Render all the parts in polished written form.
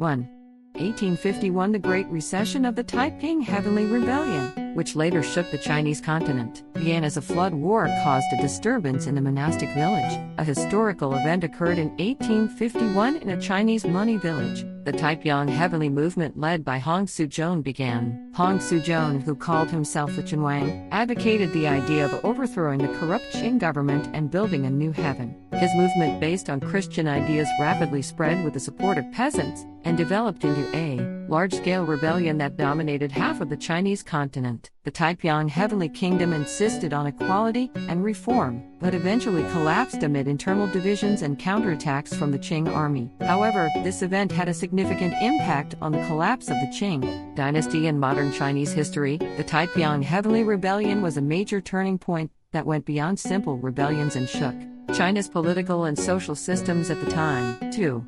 1. 1851 The Great Recession of the Taiping Heavenly Rebellion, which later shook the Chinese continent, began as a flood war caused a disturbance in the monastic village. A historical event occurred in 1851 in a Chinese money village. The Taiping Heavenly Movement led by Hong Suzhong began. Hong Suzhong, who called himself the Qinhuang, advocated the idea of overthrowing the corrupt Qing government and building a new heaven. His movement, based on Christian ideas, rapidly spread with the support of peasants and developed into a large-scale rebellion that dominated half of the Chinese continent. The Taiping Heavenly Kingdom insisted on equality and reform, but eventually collapsed amid internal divisions and counterattacks from the Qing army. However, this event had a significant impact on the collapse of the Qing dynasty in modern Chinese history. The Taiping Heavenly Rebellion was a major turning point that went beyond simple rebellions and shook China's political and social systems at the time. 2.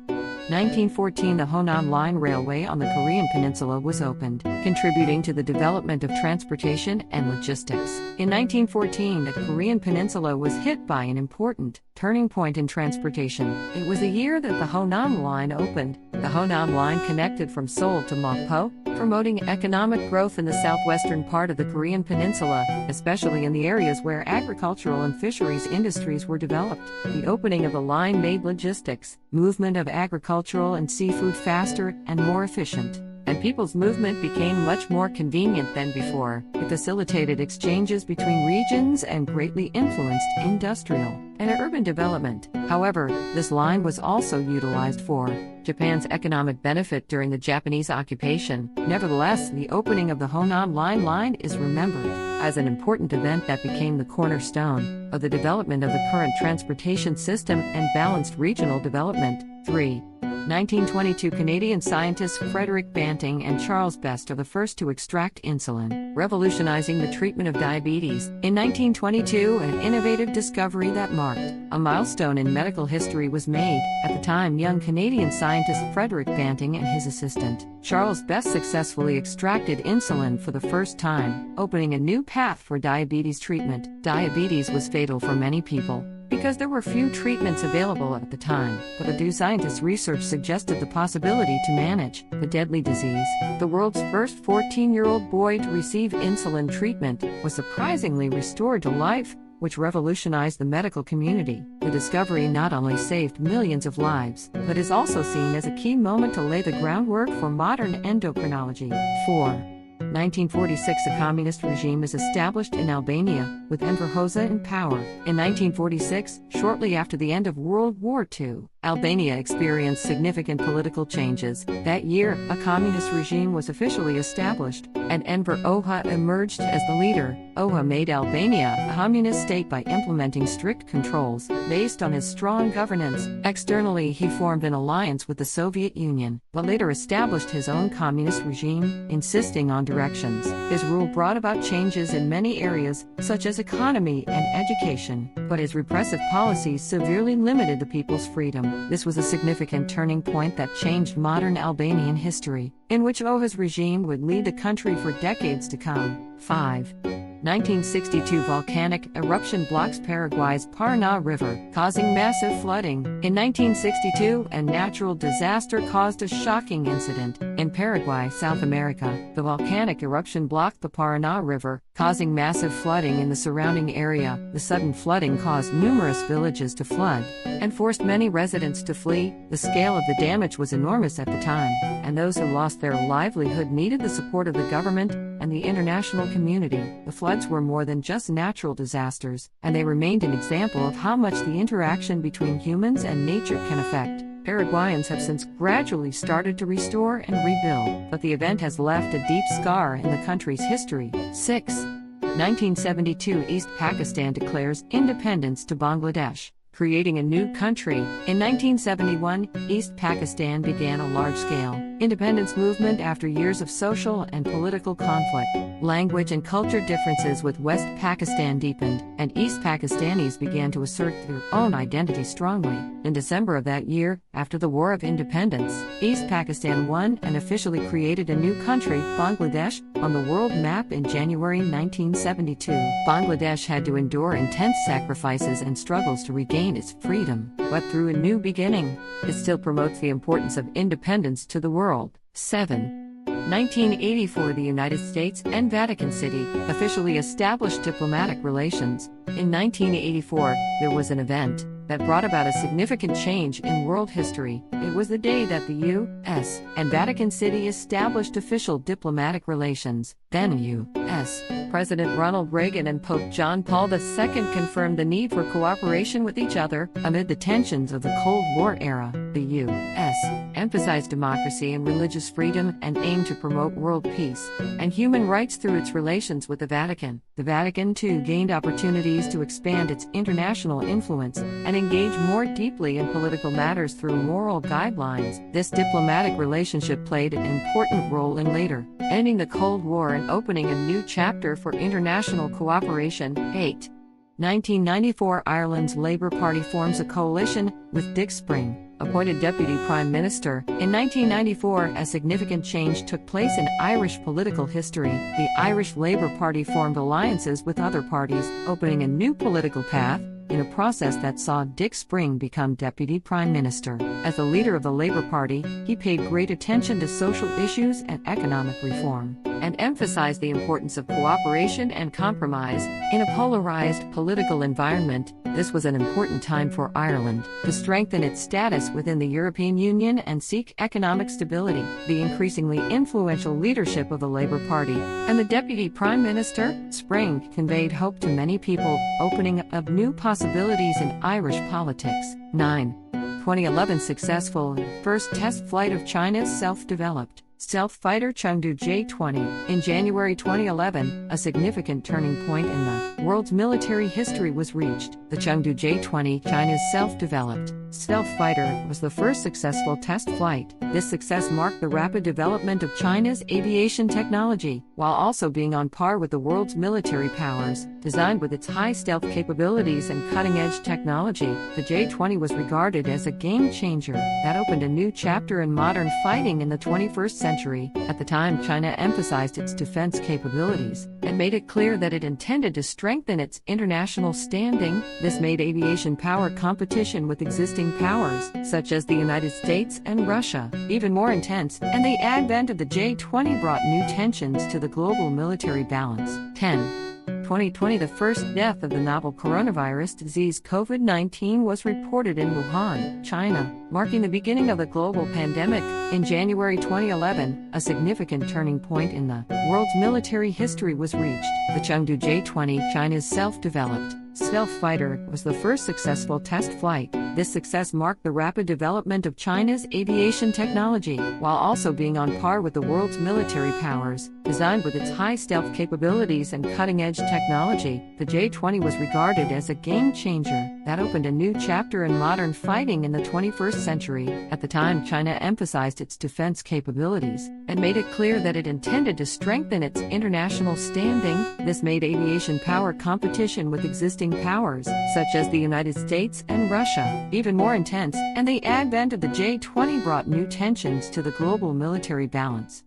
1914 The Honan Line Railway on the Korean Peninsula was opened, contributing to the development of transportation and logistics. In 1914, the Korean Peninsula was hit by an important turning point in transportation. It was the year that the Honan Line opened. The Honan Line connected from Seoul to Mokpo, promoting economic growth in the southwestern part of the Korean Peninsula, especially in the areas where agricultural and fisheries industries were developed. The opening of the line made logistics, movement of agricultural and seafood faster and more efficient, and people's movement became much more convenient than before. It facilitated exchanges between regions and greatly influenced industrial and urban development. However, this line was also utilized for Japan's economic benefit during the Japanese occupation. Nevertheless, the opening of the Honan Line is remembered as an important event that became the cornerstone of the development of the current transportation system and balanced regional development. 3. 1922 Canadian scientists Frederick Banting and Charles Best are the first to extract insulin, revolutionizing the treatment of diabetes. In 1922, an innovative discovery that marked a milestone in medical history was made. At the time, young Canadian scientist Frederick Banting and his assistant, Charles Best, successfully extracted insulin for the first time, opening a new path for diabetes treatment. Diabetes was fatal for many people because there were few treatments available at the time, but the two scientists' research suggested the possibility to manage the deadly disease. The world's first 14-year-old boy to receive insulin treatment was surprisingly restored to life, which revolutionized the medical community. The discovery not only saved millions of lives, but is also seen as a key moment to lay the groundwork for modern endocrinology. 4. 1946 A communist regime is established in Albania, with Enver Hoxha in power. In 1946, shortly after the end of World War II, Albania experienced significant political changes. That year, a communist regime was officially established, and Enver Hoxha emerged as the leader. Hoxha made Albania a communist state by implementing strict controls based on his strong governance. Externally, he formed an alliance with the Soviet Union, but later established his own communist regime, insisting on directions. His rule brought about changes in many areas, such as economy and education, but his repressive policies severely limited the people's freedom. This was a significant turning point that changed modern Albanian history, in which Hoxha's regime would lead the country for decades to come. 5. 1962 Volcanic eruption blocks Paraguay's Paraná River, causing massive flooding. In 1962, a natural disaster caused a shocking incident. In Paraguay, South America, the volcanic eruption blocked the Paraná River, causing massive flooding in the surrounding area. The sudden flooding caused numerous villages to flood and forced many residents to flee. The scale of the damage was enormous at the time, and those who lost their livelihood needed the support of the government and the international community. The floods were more than just natural disasters, and they remained an example of how much the interaction between humans and nature can affect. Paraguayans have since gradually started to restore and rebuild, but the event has left a deep scar in the country's history. 6. 1972 East Pakistan declares independence to Bangladesh, creating a new country. In 1971, East Pakistan began a large-scale independence movement after years of social and political conflict. Language and culture differences with West Pakistan deepened, and East Pakistanis began to assert their own identity strongly. In December of that year, after the War of Independence, East Pakistan won and officially created a new country, Bangladesh, on the world map in January 1972. Bangladesh had to endure intense sacrifices and struggles to regain gain its freedom, but through a new beginning. It still promotes the importance of independence to the world. 7. 1984 The United States and Vatican City officially established diplomatic relations. In 1984, there was an event that brought about a significant change in world history. It was the day that the U.S. and Vatican City established official diplomatic relations. Then U.S. President Ronald Reagan and Pope John Paul II confirmed the need for cooperation with each other amid the tensions of the Cold War era. The U.S. emphasized democracy and religious freedom and aimed to promote world peace and human rights through its relations with the Vatican. The Vatican, too, gained opportunities to expand its international influence and engage more deeply in political matters through moral guidelines. This diplomatic relationship played an important role in later ending the Cold War and opening a new chapter for international cooperation. 8. 1994 Ireland's Labour Party forms a coalition with Dick Spring, appointed Deputy Prime Minister. In 1994, a significant change took place in Irish political history. The Irish Labour Party formed alliances with other parties, opening a new political path in a process that saw Dick Spring become Deputy Prime Minister. As the leader of the Labour Party, he paid great attention to social issues and economic reform, and emphasized the importance of cooperation and compromise. In a polarized political environment, this was an important time for Ireland to strengthen its status within the European Union and seek economic stability. The increasingly influential leadership of the Labour Party and the Deputy Prime Minister, Spring, conveyed hope to many people, opening up new possibilities in Irish politics. 9. 2011 Successful first test flight of China's self-developed stealth fighter Chengdu J-20. In January 2011, a significant turning point in the world's military history was reached. The Chengdu J-20, China's self-developed stealth fighter, was the first successful test flight. This success marked the rapid development of China's aviation technology, while also being on par with the world's military powers. Designed with its high stealth capabilities and cutting-edge technology, the J-20 was regarded as a game-changer that opened a new chapter in modern fighting in the 21st century. At the time, China emphasized its defense capabilities and made it clear that it intended to strengthen its international standing. This made aviation power competition with existing powers, such as the United States and Russia, even more intense, and the advent of the J-20 brought new tensions to the global military balance. 10. 2020 The first death of the novel coronavirus disease COVID-19 was reported in Wuhan, China, marking the beginning of the global pandemic. In January 2011, a significant turning point in the world's military history was reached. The Chengdu J-20, China's self-developed stealth fighter, was the first successful test flight. This success marked the rapid development of China's aviation technology, while also being on par with the world's military powers. Designed with its high stealth capabilities and cutting-edge technology, the J-20 was regarded as a game-changer that opened a new chapter in modern fighting in the 21st century. At the time, China emphasized its defense capabilities and made it clear that it intended to strengthen its international standing. This made aviation power competition with existing powers, such as the United States and Russia, even more intense, and the advent of the J-20 brought new tensions to the global military balance.